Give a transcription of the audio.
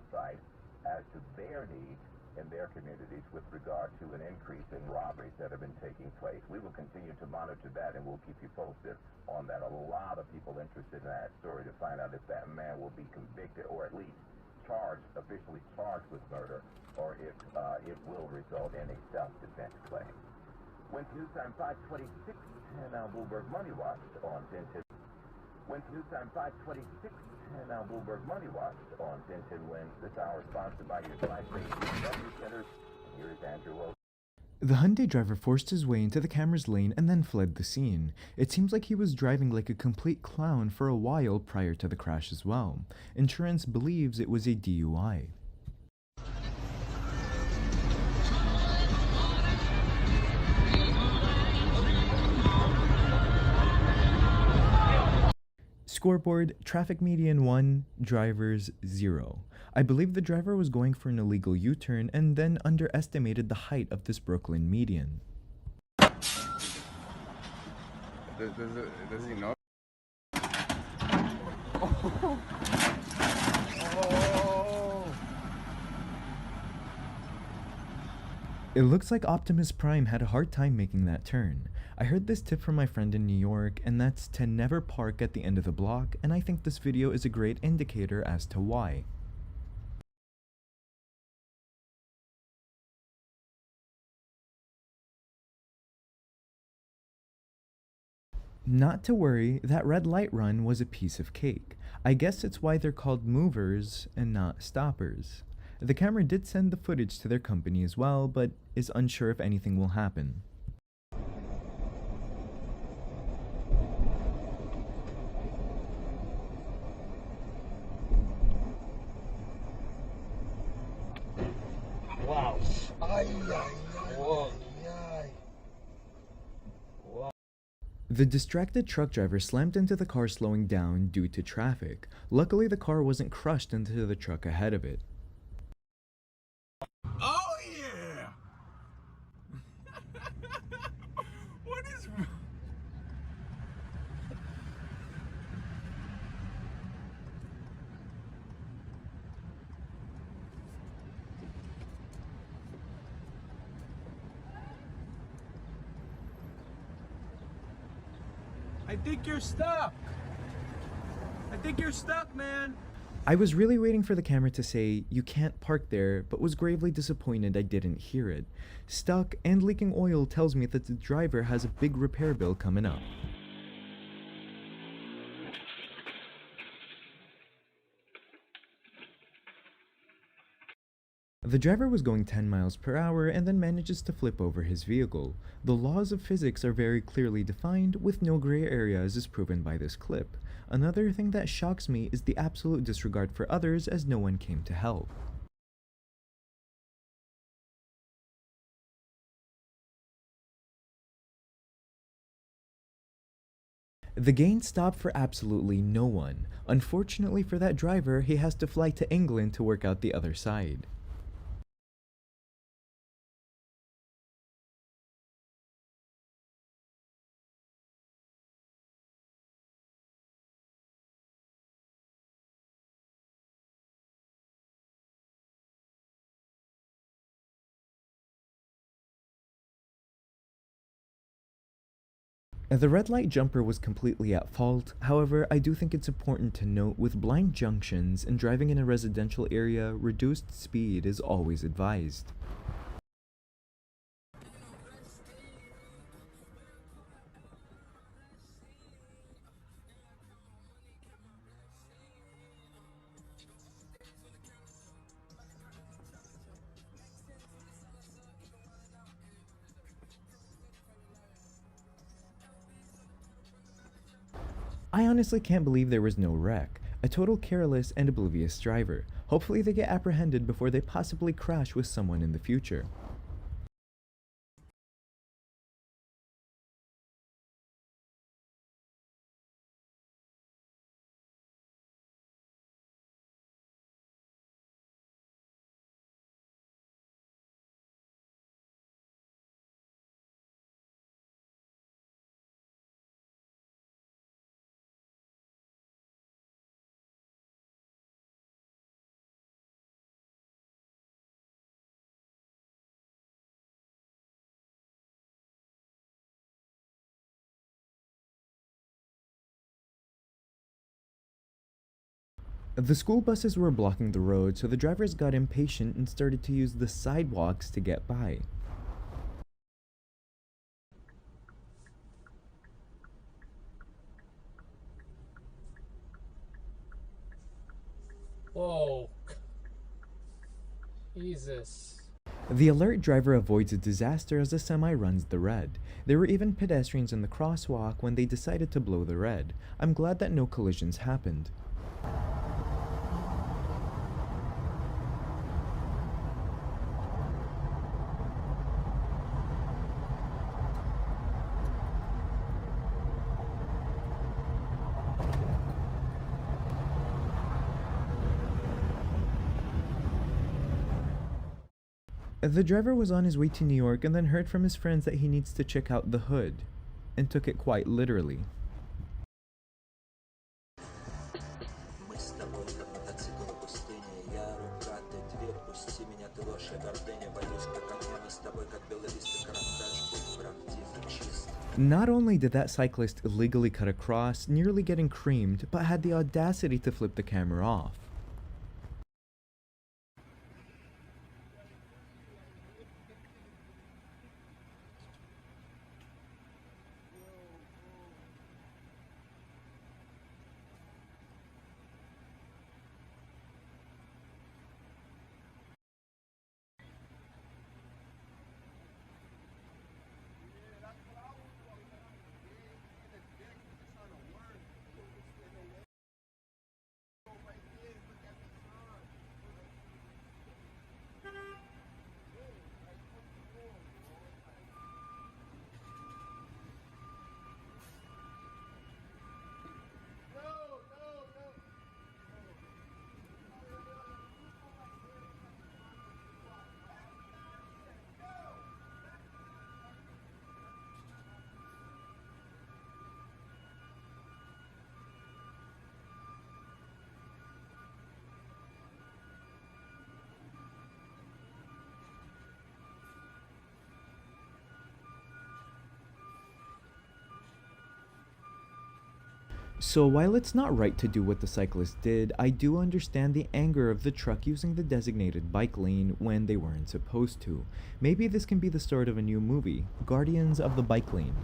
insight as to their needs in their communities with regard to an increase in robberies that have been taking place. We will continue to monitor that, and we'll keep you posted on that. A lot of people interested in that story to find out if that man will be convicted or at least officially charged with murder, or if it will result in a self-defense claim. Went to News Time 526, and now Bloomberg Money Watch on 1010. Went to News Time 526, and now Bloomberg Money Watch on 1010 Wins. This hour is sponsored by your Tri-State Value Centers. Here is Andrew Wilson. The Hyundai driver forced his way into the camera's lane and then fled the scene. It seems like he was driving like a complete clown for a while prior to the crash as well. Insurance believes it was a DUI. Scoreboard, traffic median 1, drivers 0. I believe the driver was going for an illegal U-turn and then underestimated the height of this Brooklyn median. Does he know? It looks like Optimus Prime had a hard time making that turn. I heard this tip from my friend in New York, and that's to never park at the end of the block, and I think this video is a great indicator as to why. Not to worry, that red light run was a piece of cake. I guess it's why they're called movers and not stoppers. The camera did send the footage to their company as well, but is unsure if anything will happen. Wow. The distracted truck driver slammed into the car slowing down due to traffic. Luckily, the car wasn't crushed into the truck ahead of it. Oh yeah! What is... I think you're stuck. I think you're stuck, man. I was really waiting for the camera to say, "You can't park there," but was gravely disappointed I didn't hear it. Stuck and leaking oil tells me that the driver has a big repair bill coming up. The driver was going 10 miles per hour and then manages to flip over his vehicle. The laws of physics are very clearly defined, with no gray areas as proven by this clip. Another thing that shocks me is the absolute disregard for others, as no one came to help. The gain stopped for absolutely no one. Unfortunately for that driver, he has to fly to England to work out the other side. The red light jumper was completely at fault. However, I do think it's important to note, with blind junctions and driving in a residential area, reduced speed is always advised. I honestly can't believe there was no wreck. A total careless and oblivious driver. Hopefully they get apprehended before they possibly crash with someone in the future. The school buses were blocking the road, so the drivers got impatient and started to use the sidewalks to get by. Whoa. Jesus. The alert driver avoids a disaster as the semi runs the red. There were even pedestrians in the crosswalk when they decided to blow the red. I'm glad that no collisions happened. The driver was on his way to New York and then heard from his friends that he needs to check out the hood, and took it quite literally. Мы с тобой как мотоцикл в пустыне. Я рукатый, дверь пусти меня, ты ложь и гордыня. Боюсь, как огня, мы с тобой как белый лист и карандаш. Будь правдив и чист. Not only did that cyclist illegally cut across, nearly getting creamed, but had the audacity to flip the camera off. So while it's not right to do what the cyclist did, I do understand the anger of the truck using the designated bike lane when they weren't supposed to. Maybe this can be the start of a new movie, Guardians of the Bike Lane.